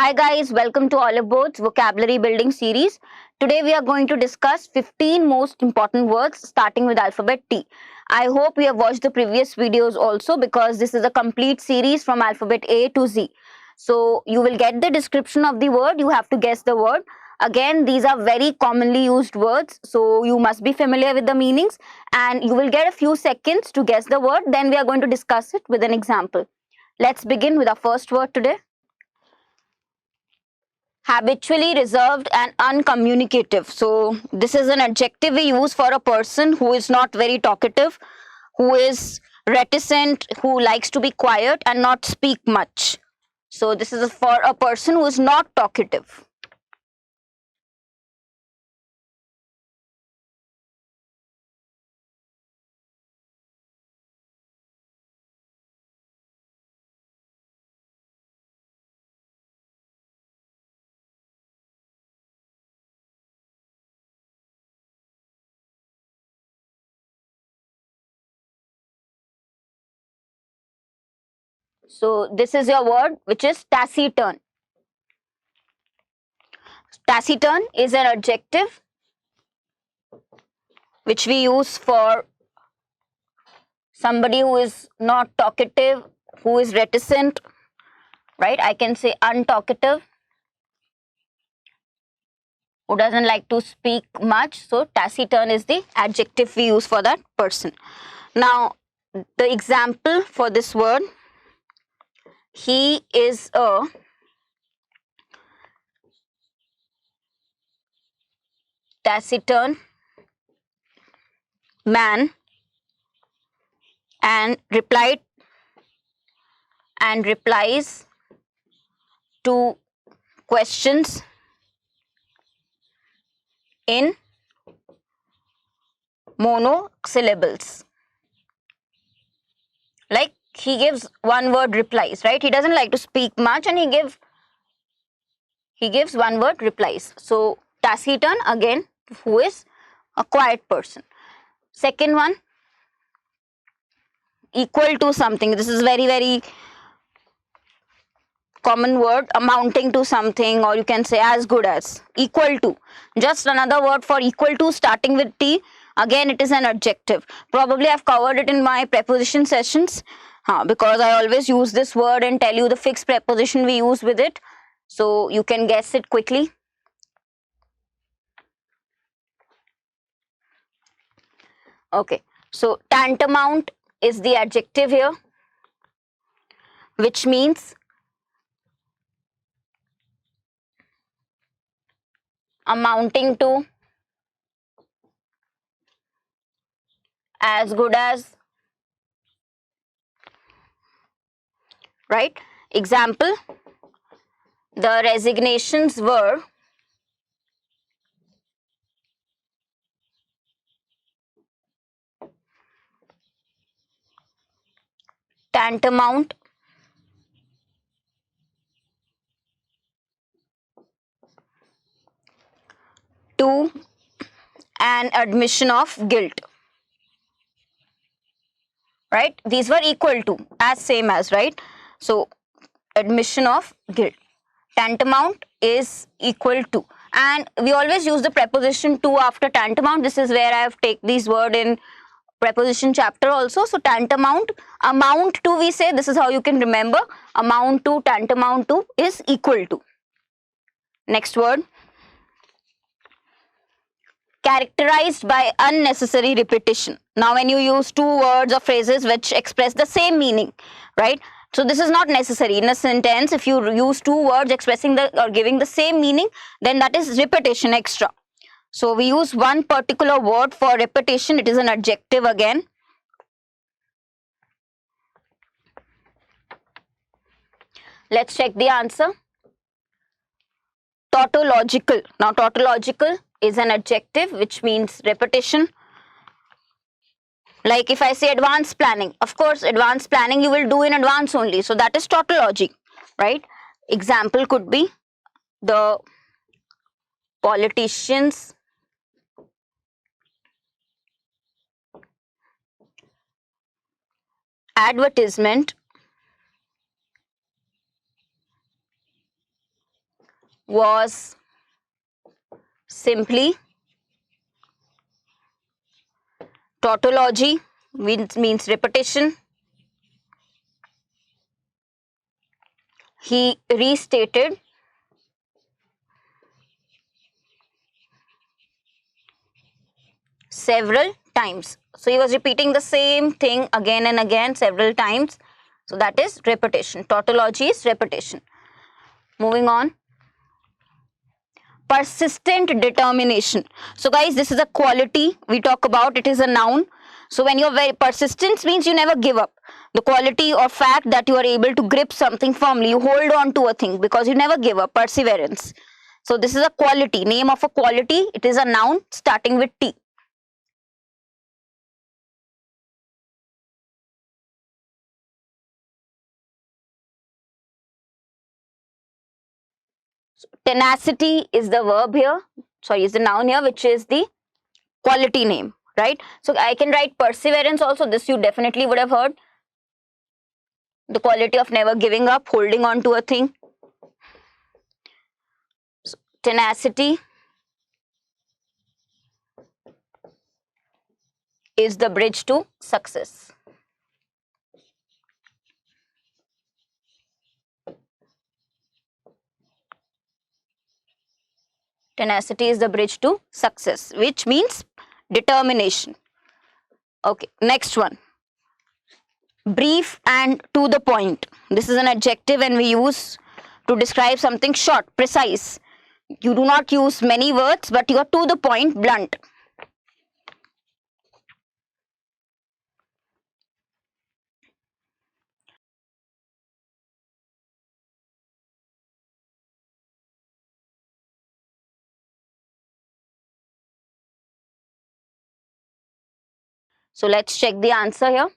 Hi guys, welcome to Oliveboard's vocabulary building series. Today we are going to discuss 15 most important words starting with alphabet T. I hope you have watched the previous videos also because this is a complete series from alphabet A to Z. So you will get the description of the word, you have to guess the word. Again, these are very commonly used words, so you must be familiar with the meanings and you will get a few seconds to guess the word. Then we are going to discuss it with an example. Let's begin with our first word today. Habitually reserved and uncommunicative. So this is an adjective we use for a person who is not very talkative, who is reticent, who likes to be quiet and not speak much. So this is for a person who is not talkative. So this is your word, which is taciturn. Taciturn is an adjective which we use for somebody who is not talkative, who is reticent, right? I can say untalkative, who doesn't like to speak much. So taciturn is the adjective we use for that person. Now, the example for this word, he is a taciturn man and replies to questions in monosyllables. Like he gives one word replies, right? He doesn't like to speak much and he gives one word replies. So taciturn, again, who is a quiet person. Second one, equal to something. This is very common word, amounting to something, or you can say as good as, equal to. Just another word for equal to starting with T. Again, it is an adjective. Probably I've covered it in my preposition sessions because I always use this word and tell you the fixed preposition we use with it, so you can guess it quickly. Okay, so tantamount is the adjective here, which means amounting to, as good as, right? Example, the resignations were tantamount to an admission of guilt, right? These were equal to, as same as, right? So admission of guilt. Tantamount is equal to, and we always use the preposition to after tantamount. This is where I have taken this word in preposition chapter also. So tantamount, amount to, we say, this is how you can remember. Amount to, tantamount to is equal to. Next word, characterized by unnecessary repetition. Now when you use two words or phrases which express the same meaning, right? So this is not necessary. In a sentence, if you use two words expressing or giving the same meaning, then that is repetition extra. So we use one particular word for repetition. It is an adjective again. Let's check the answer. Tautological. Now tautological is an adjective which means repetition. Like if I say advanced planning, of course advanced planning you will do in advance only, so that is tautology, right? Example could be the politicians advertisement was simply tautology, means repetition. He restated several times. So he was repeating the same thing again and again several times. So that is repetition. Tautology is repetition. Moving on. Persistent determination. So guys, this is a quality we talk about. It is a noun. So when you're very persistent, means you never give up. The quality or fact that you are able to grip something firmly, you hold on to a thing because you never give up. Perseverance. So this is a quality, name of a quality. It is a noun starting with T. Tenacity is the verb here, sorry, is the noun here, which is the quality name, right? So I can write perseverance also. This you definitely would have heard. The quality of never giving up, holding on to a thing. So, tenacity is the bridge to success. Tenacity is the bridge to success, which means determination. Okay, next one. Brief and to the point. This is an adjective and we use to describe something short, precise. You do not use many words, but you are to the point, blunt. So let's check the answer here.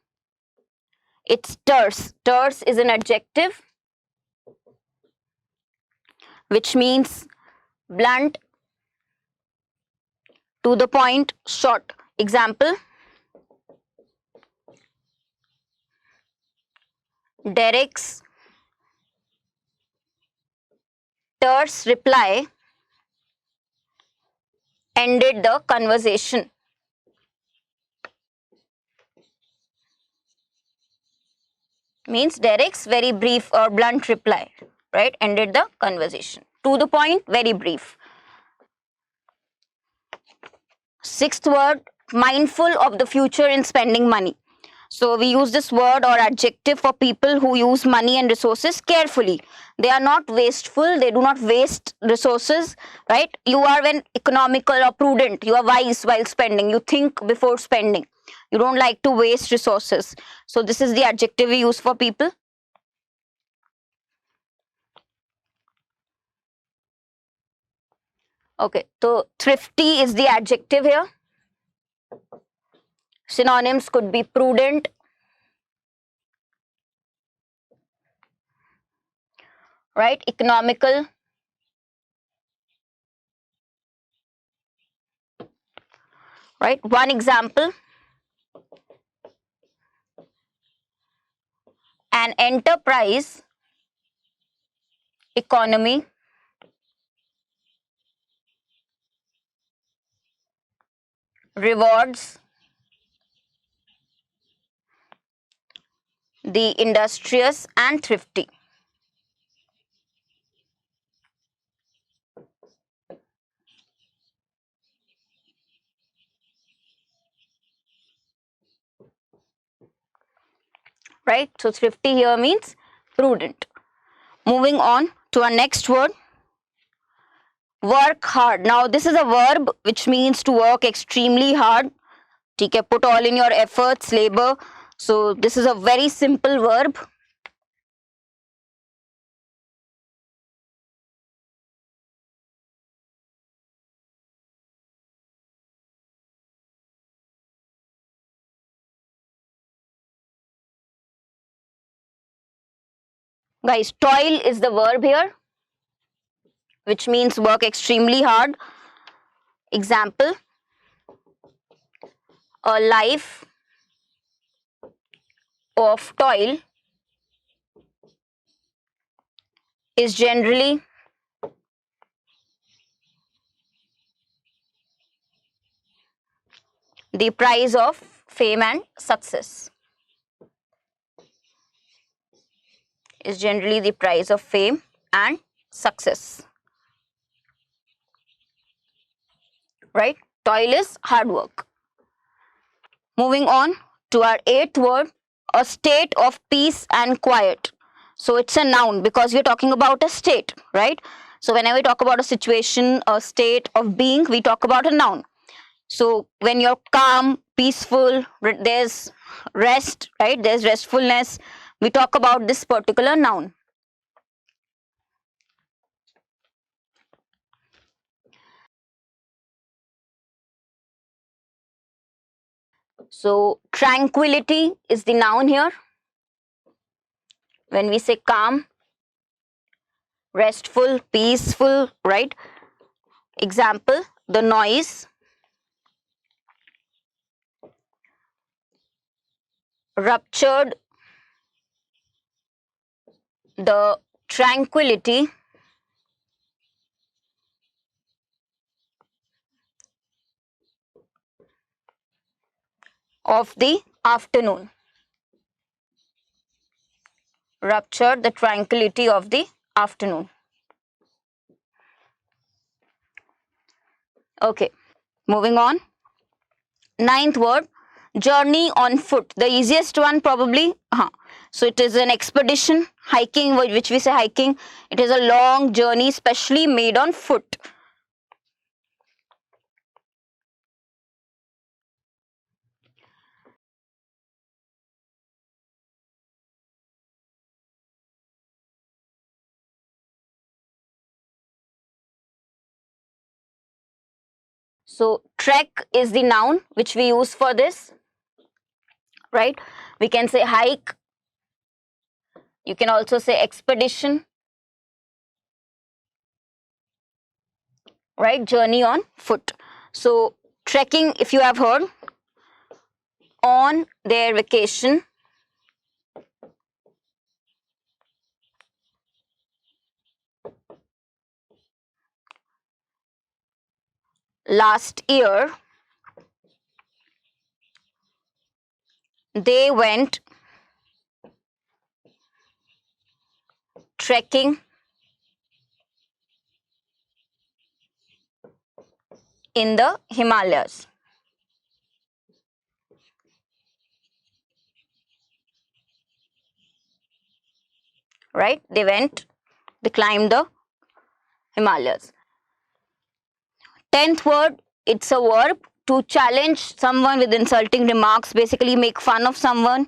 It's terse. Terse is an adjective which means blunt, to the point, short. Example, Derek's terse reply ended the conversation. Means Derek's very brief or blunt reply, right, ended the conversation. To the point, very brief. Sixth word, mindful of the future in spending money. So we use this word or adjective for people who use money and resources carefully. They are not wasteful, they do not waste resources, right? You are when economical or prudent, you are wise while spending, you think before spending. You don't like to waste resources. So this is the adjective we use for people. Okay, so thrifty is the adjective here. Synonyms could be prudent, right? Economical, right? One example, an enterprise economy rewards the industrious and thrifty. Right? So thrifty here means prudent. Moving on to our next word, work hard. Now this is a verb which means to work extremely hard. Okay, put all in your efforts, labor. So this is a very simple verb. Guys, toil is the verb here, which means work extremely hard. Example, a life of toil is generally the price of fame and success. Is generally the price of fame and success. Right? Toil is hard work. Moving on to our 8th word, a state of peace and quiet. So it's a noun because we're talking about a state, right? So whenever we talk about a situation, a state of being, we talk about a noun. So when you're calm, peaceful, there's rest, right? There's restfulness. We talk about this particular noun. So tranquility is the noun here. When we say calm, restful, peaceful, right? Example, the noise, ruptured, the tranquility, of the afternoon. Ruptured, the tranquility of the afternoon. Okay, moving on. 9th word, journey on foot. The easiest one probably. So it is an expedition, hiking, which we say hiking. It is a long journey, specially made on foot. So trek is the noun which we use for this, right? We can say hike. You can also say expedition, right? Journey on foot. So trekking, if you have heard, on their vacation, last year, they went trekking in the Himalayas. Right? They climbed the Himalayas. 10th word, it's a verb to challenge someone with insulting remarks, basically make fun of someone,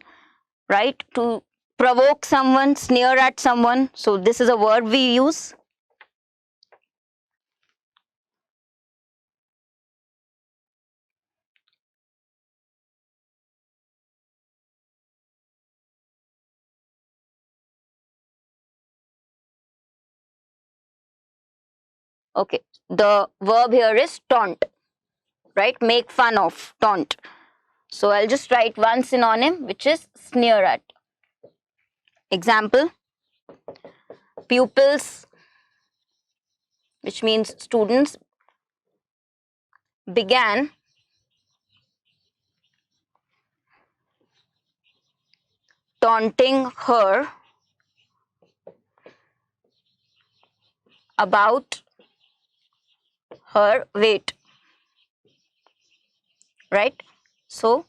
right? To provoke someone, sneer at someone. So this is a verb we use. Okay, the verb here is taunt, right? Make fun of, taunt. So I'll just write one synonym, which is sneer at. Example, pupils, which means students, began taunting her about her weight, right? So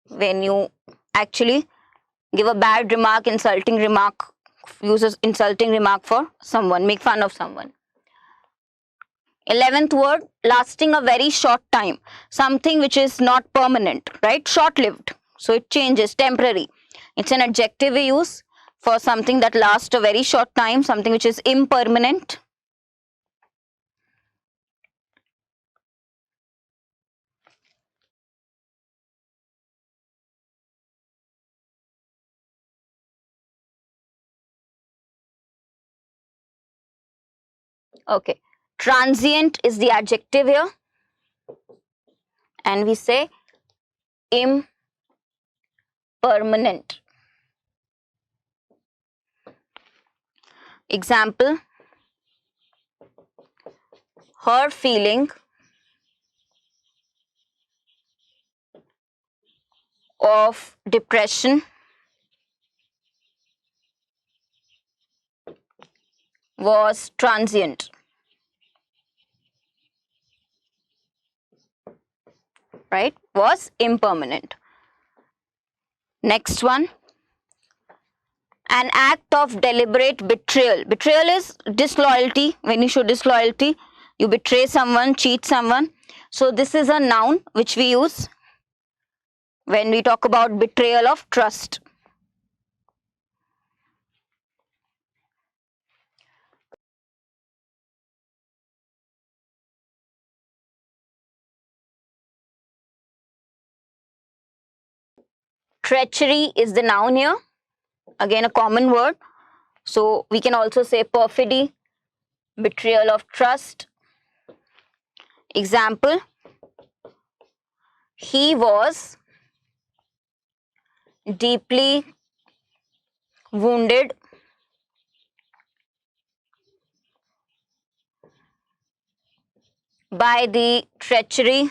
when you actually give a bad remark, insulting remark, uses insulting remark for someone, make fun of someone. 11th word, lasting a very short time, something which is not permanent, right? Short-lived. So it changes, temporary. It's an adjective we use for something that lasts a very short time, something which is impermanent. Okay, transient is the adjective here, and we say impermanent. Example, her feeling of depression was transient. Right? Was impermanent. Next one. An act of deliberate betrayal. Betrayal is disloyalty. When you show disloyalty, you betray someone, cheat someone. So this is a noun which we use when we talk about betrayal of trust. Treachery is the noun here. Again, a common word. So we can also say perfidy, betrayal of trust. Example, he was deeply wounded by the treachery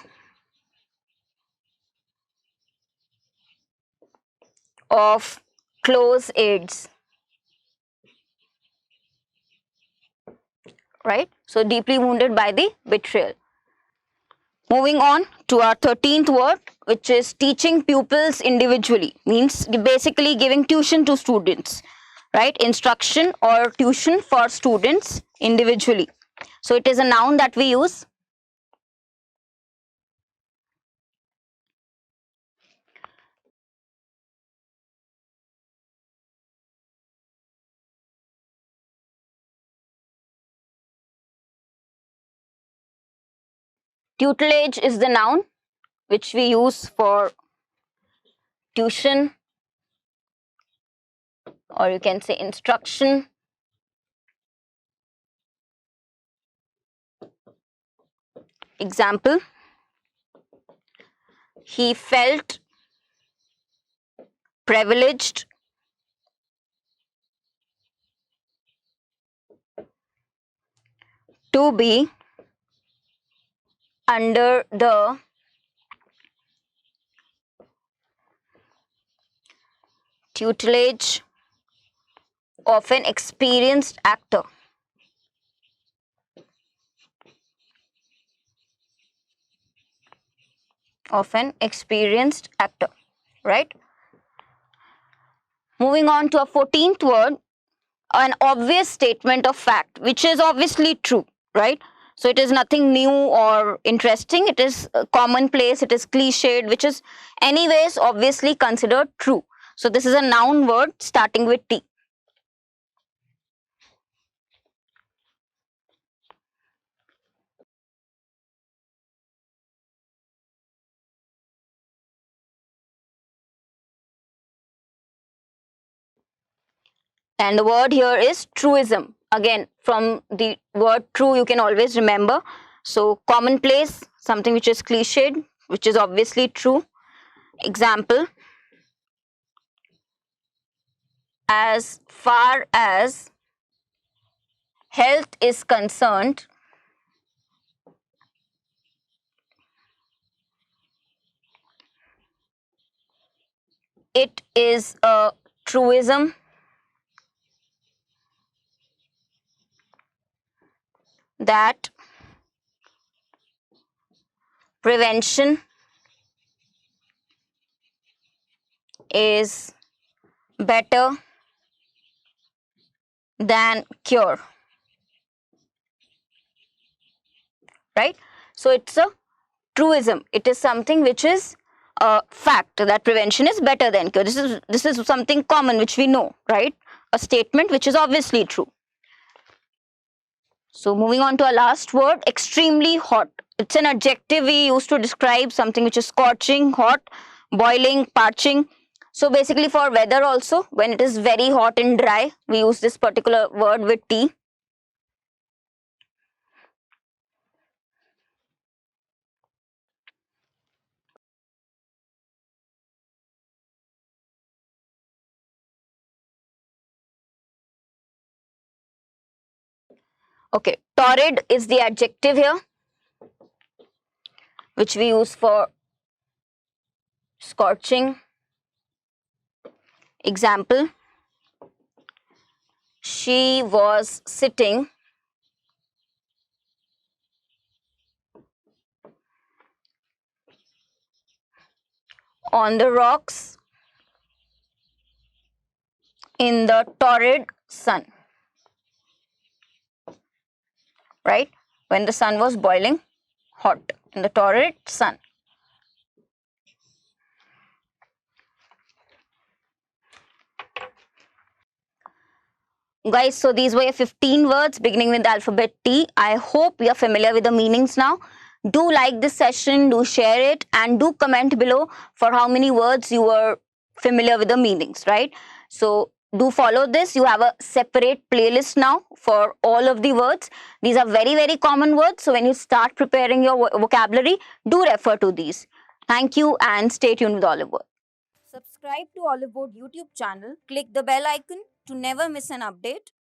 of close aides. Right? So deeply wounded by the betrayal. Moving on to our 13th word, which is teaching pupils individually. Means basically giving tuition to students. Right? Instruction or tuition for students individually. So it is a noun that we use. Tutelage is the noun which we use for tuition, or you can say instruction. Example, he felt privileged to be under the tutelage of an experienced actor. Of an experienced actor, right? Moving on to a 14th word, an obvious statement of fact, which is obviously true, right? So it is nothing new or interesting. It is commonplace, it is cliched, which is anyways obviously considered true. So this is a noun word starting with T. And the word here is truism. Again, from the word true, you can always remember. So commonplace, something which is cliched, which is obviously true. Example, as far as health is concerned, it is a truism that prevention is better than cure. Right? So it's a truism. It is something which is a fact that prevention is better than cure. This is something common which we know, right? A statement which is obviously true. So moving on to our last word, extremely hot. It's an adjective we use to describe something which is scorching, hot, boiling, parching. So basically for weather also, when it is very hot and dry, we use this particular word with T. Okay, torrid is the adjective here, which we use for scorching, Example, she was sitting on the rocks in the torrid sun, right? When the sun was boiling hot, in the torrid sun. Guys, so these were your 15 words beginning with the alphabet T. I hope you are familiar with the meanings now. Do like this session, do share it, and do comment below for how many words you were familiar with the meanings, right? So do follow this. You have a separate playlist now for all of the words. These are very, very common words. So when you start preparing your vocabulary, do refer to these. Thank you and stay tuned with Oliveboard. Subscribe to Oliveboard YouTube channel. Click the bell icon to never miss an update.